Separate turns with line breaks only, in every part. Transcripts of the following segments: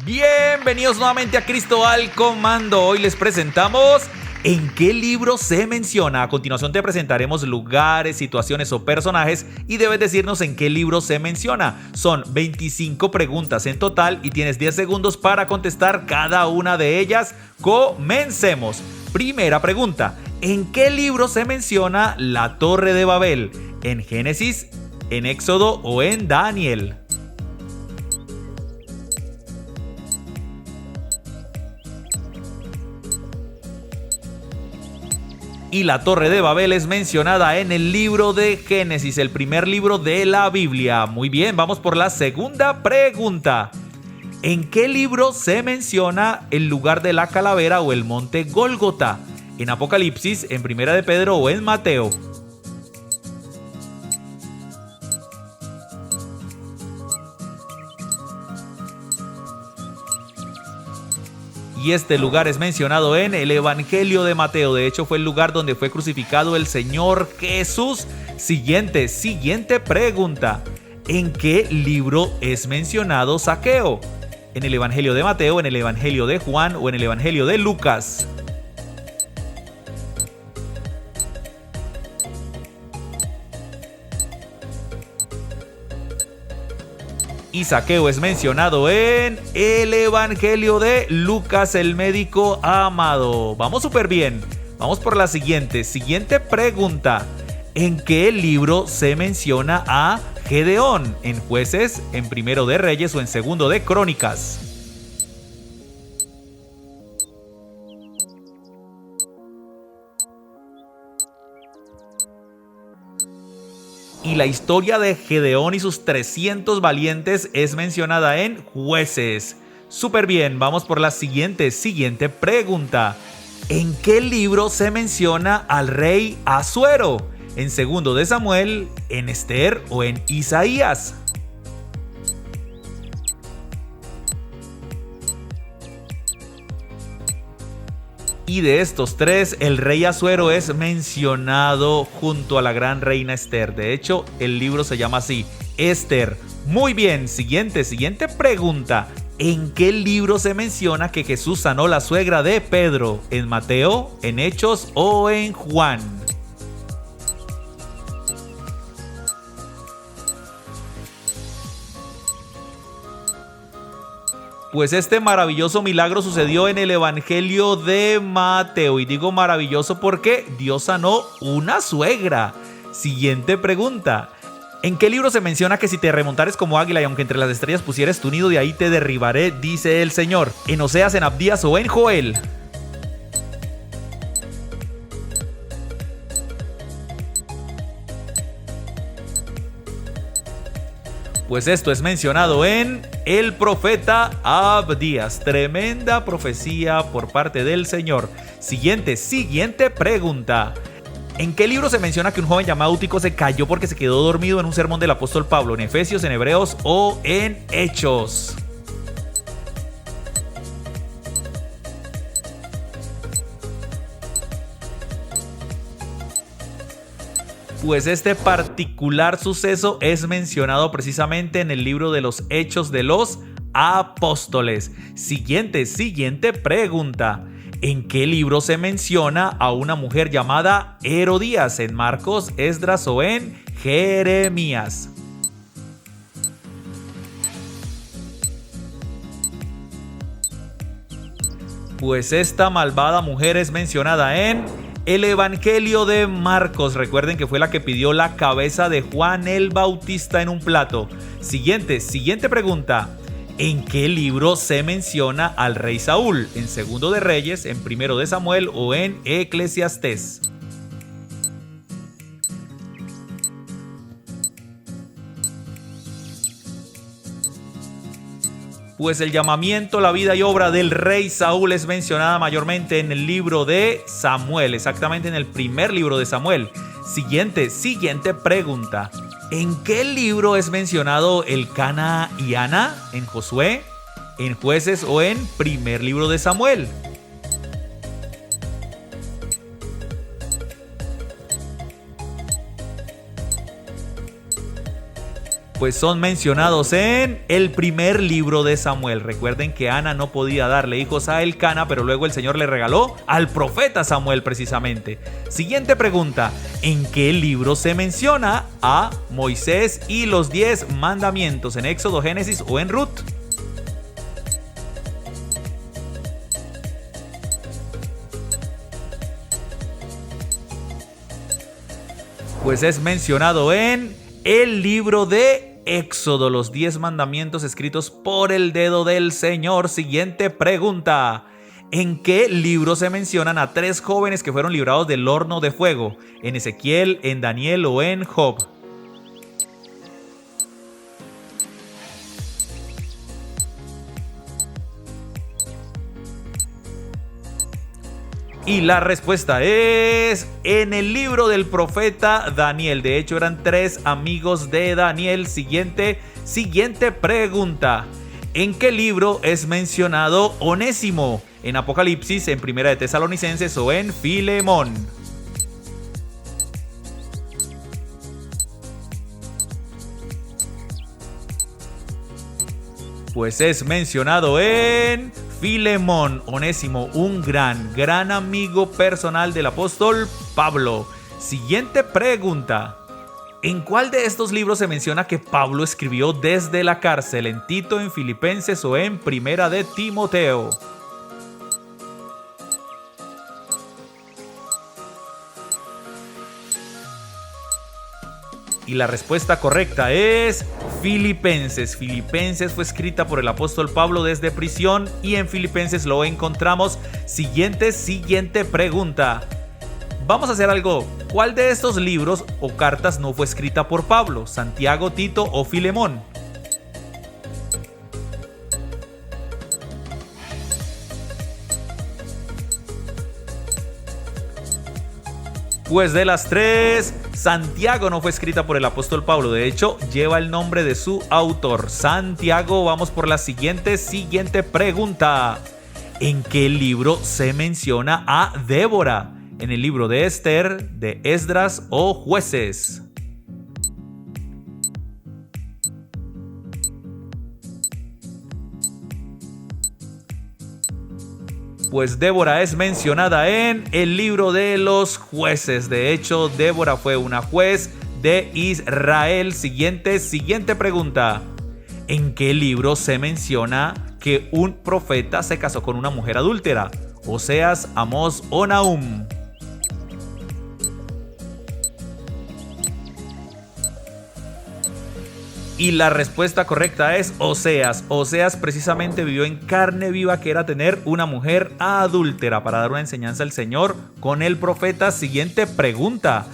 Bienvenidos nuevamente a Cristo al Comando. Hoy les presentamos ¿en qué libro se menciona? A continuación te presentaremos lugares, situaciones o personajes y debes decirnos en qué libro se menciona. Son 25 preguntas en total y tienes 10 segundos para contestar cada una de ellas. Comencemos. Primera pregunta. ¿En qué libro se menciona la Torre de Babel? ¿En Génesis, en Éxodo o en Daniel? Y la Torre de Babel es mencionada en el libro de Génesis, el primer libro de la Biblia. Muy bien, vamos por la segunda pregunta. ¿En qué libro se menciona el lugar de la calavera o el monte Gólgota? ¿En Apocalipsis, en Primera de Pedro o en Mateo? Y este lugar es mencionado en el Evangelio de Mateo. De hecho, fue el lugar donde fue crucificado el Señor Jesús. Siguiente pregunta. ¿En qué libro es mencionado Zaqueo? ¿En el Evangelio de Mateo, en el Evangelio de Juan o en el Evangelio de Lucas? Y Zaqueo es mencionado en el Evangelio de Lucas, el médico amado. Vamos súper bien. Vamos por la siguiente pregunta. ¿En qué libro se menciona a Gedeón? ¿En Jueces, en Primero de Reyes o en Segundo de Crónicas? Y la historia de Gedeón y sus 300 valientes es mencionada en Jueces. Súper bien, vamos por la siguiente pregunta. ¿En qué libro se menciona al rey Asuero? ¿En Segundo de Samuel, en Esther o en Isaías? Y de estos tres, el rey Asuero es mencionado junto a la gran reina Esther. De hecho, el libro se llama así, Esther. Muy bien, siguiente pregunta. ¿En qué libro se menciona que Jesús sanó la suegra de Pedro? ¿En Mateo, en Hechos o en Juan? Pues este maravilloso milagro sucedió en el Evangelio de Mateo. Y digo maravilloso porque Dios sanó una suegra. Siguiente pregunta. ¿En qué libro se menciona que si te remontares como águila y aunque entre las estrellas pusieres tu nido, de ahí te derribaré, dice el Señor? ¿En Oseas, en Abdías o en Joel? Pues esto es mencionado en el profeta Abdías. Tremenda profecía por parte del Señor. Siguiente pregunta. ¿En qué libro se menciona que un joven llamado Eutico se cayó porque se quedó dormido en un sermón del apóstol Pablo? ¿En Efesios, en Hebreos o en Hechos? Pues este particular suceso es mencionado precisamente en el libro de los Hechos de los Apóstoles. Siguiente pregunta. ¿En qué libro se menciona a una mujer llamada Herodías? ¿En Marcos, Esdras o en Jeremías? Pues esta malvada mujer es mencionada en el Evangelio de Marcos. Recuerden que fue la que pidió la cabeza de Juan el Bautista en un plato. Siguiente pregunta. ¿En qué libro se menciona al rey Saúl? ¿En Segundo de Reyes, en Primero de Samuel o en Eclesiastés? Pues el llamamiento, la vida y obra del rey Saúl es mencionada mayormente en el libro de Samuel, exactamente en el primer libro de Samuel. Siguiente pregunta. ¿En qué libro es mencionado el Cana y Ana? ¿En Josué, en Jueces o en primer libro de Samuel? Pues son mencionados en el primer libro de Samuel. Recuerden que Ana no podía darle hijos a Elcana, pero luego el Señor le regaló al profeta Samuel precisamente. Siguiente pregunta: ¿en qué libro se menciona a Moisés y los 10 mandamientos? ¿En Éxodo, Génesis o en Ruth? Pues es mencionado en el libro de Éxodo, los 10 mandamientos escritos por el dedo del Señor. Siguiente pregunta: ¿en qué libro se mencionan a 3 jóvenes que fueron librados del horno de fuego? ¿En Ezequiel, en Daniel o en Job? Y la respuesta es en el libro del profeta Daniel. De hecho, eran 3 amigos de Daniel. Siguiente pregunta: ¿en qué libro es mencionado Onésimo? ¿En Apocalipsis, en Primera de Tesalonicenses o en Filemón? Pues es mencionado en Filemón. Onésimo, un gran amigo personal del apóstol Pablo. Siguiente pregunta: ¿en cuál de estos libros se menciona que Pablo escribió desde la cárcel? ¿En Tito, en Filipenses o en Primera de Timoteo? Y la respuesta correcta es Filipenses. Filipenses fue escrita por el apóstol Pablo desde prisión y en Filipenses lo encontramos. Siguiente pregunta. Vamos a hacer algo. ¿Cuál de estos libros o cartas no fue escrita por Pablo? ¿Santiago, Tito o Filemón? Pues de las 3, Santiago no fue escrita por el apóstol Pablo. De hecho, lleva el nombre de su autor, Santiago. Vamos por la siguiente pregunta. ¿En qué libro se menciona a Débora? ¿En el libro de Esther, de Esdras o Jueces? Pues Débora es mencionada en el libro de los Jueces. De hecho, Débora fue una juez de Israel. Siguiente pregunta. ¿En qué libro se menciona que un profeta se casó con una mujer adúltera? Oseas, Amós o Nahum. Y la respuesta correcta es Oseas. Oseas precisamente vivió en carne viva que era tener una mujer adúltera para dar una enseñanza al Señor con el profeta. Siguiente pregunta.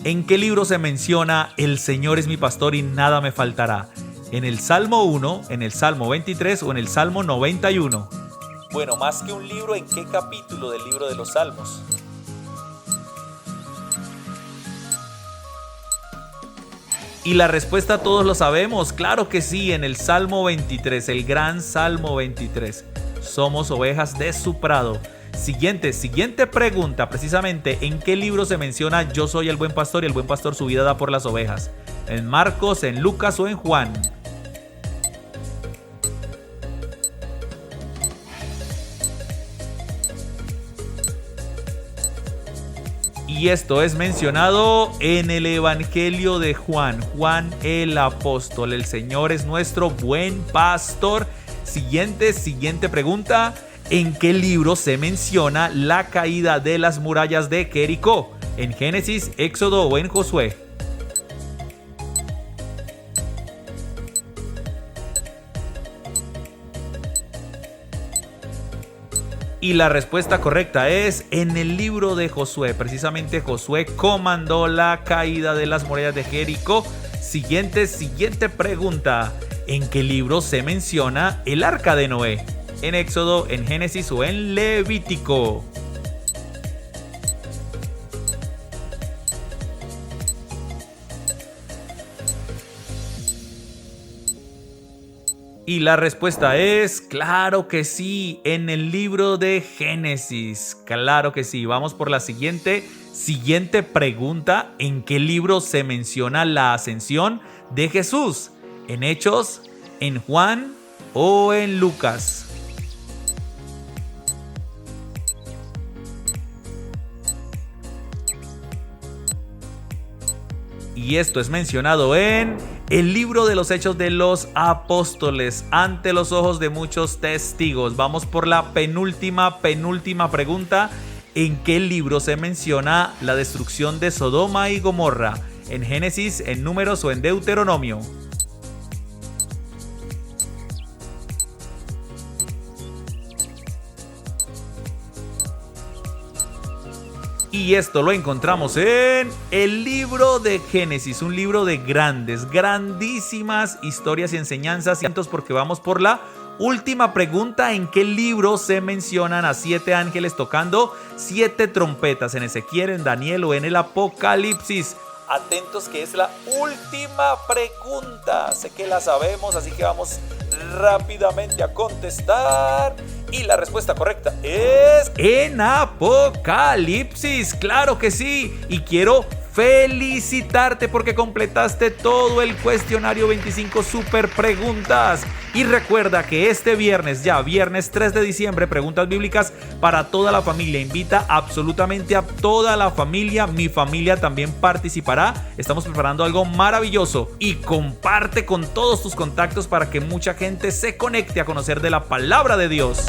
¿En qué libro se menciona el Señor es mi pastor y nada me faltará? ¿En el Salmo 1, en el Salmo 23 o en el Salmo 91? Bueno, más que un libro, ¿en qué capítulo del libro de los Salmos? Y la respuesta todos lo sabemos, claro que sí, en el Salmo 23, el gran Salmo 23. Somos ovejas de su prado. Siguiente pregunta, precisamente, ¿en qué libro se menciona yo soy el buen pastor y el buen pastor su vida da por las ovejas? ¿En Marcos, en Lucas o en Juan? Y esto es mencionado en el Evangelio de Juan. Juan el apóstol. El Señor es nuestro buen pastor. Siguiente pregunta. ¿En qué libro se menciona la caída de las murallas de Jericó? ¿En Génesis, Éxodo o en Josué? Y la respuesta correcta es en el libro de Josué. Precisamente Josué comandó la caída de las murallas de Jericó. Siguiente pregunta. ¿En qué libro se menciona el arca de Noé? ¿En Éxodo, en Génesis o en Levítico? Y la respuesta es, claro que sí, en el libro de Génesis. Claro que sí. Vamos por la siguiente pregunta. ¿En qué libro se menciona la ascensión de Jesús? ¿En Hechos, en Juan o en Lucas? Y esto es mencionado en el libro de los Hechos de los Apóstoles, ante los ojos de muchos testigos. Vamos por la penúltima pregunta. ¿En qué libro se menciona la destrucción de Sodoma y Gomorra? ¿En Génesis, en Números o en Deuteronomio? Y esto lo encontramos en el libro de Génesis, un libro de grandísimas historias y enseñanzas, porque vamos por la última pregunta. ¿En qué libro se mencionan a 7 ángeles tocando 7 trompetas? ¿En Ezequiel, en Daniel o en el Apocalipsis? Atentos, que es la última pregunta. Sé que la sabemos, así que vamos rápidamente a contestar. Y la respuesta correcta es en Apocalipsis. ¡Claro que sí! Y quiero felicitarte porque completaste todo el cuestionario 25 super preguntas. Y recuerda que este viernes, ya viernes 3 de diciembre, preguntas bíblicas para toda la familia. Invita absolutamente a toda la familia. Mi familia también participará. Estamos preparando algo maravilloso. Y comparte con todos tus contactos para que mucha gente se conecte a conocer de la palabra de Dios.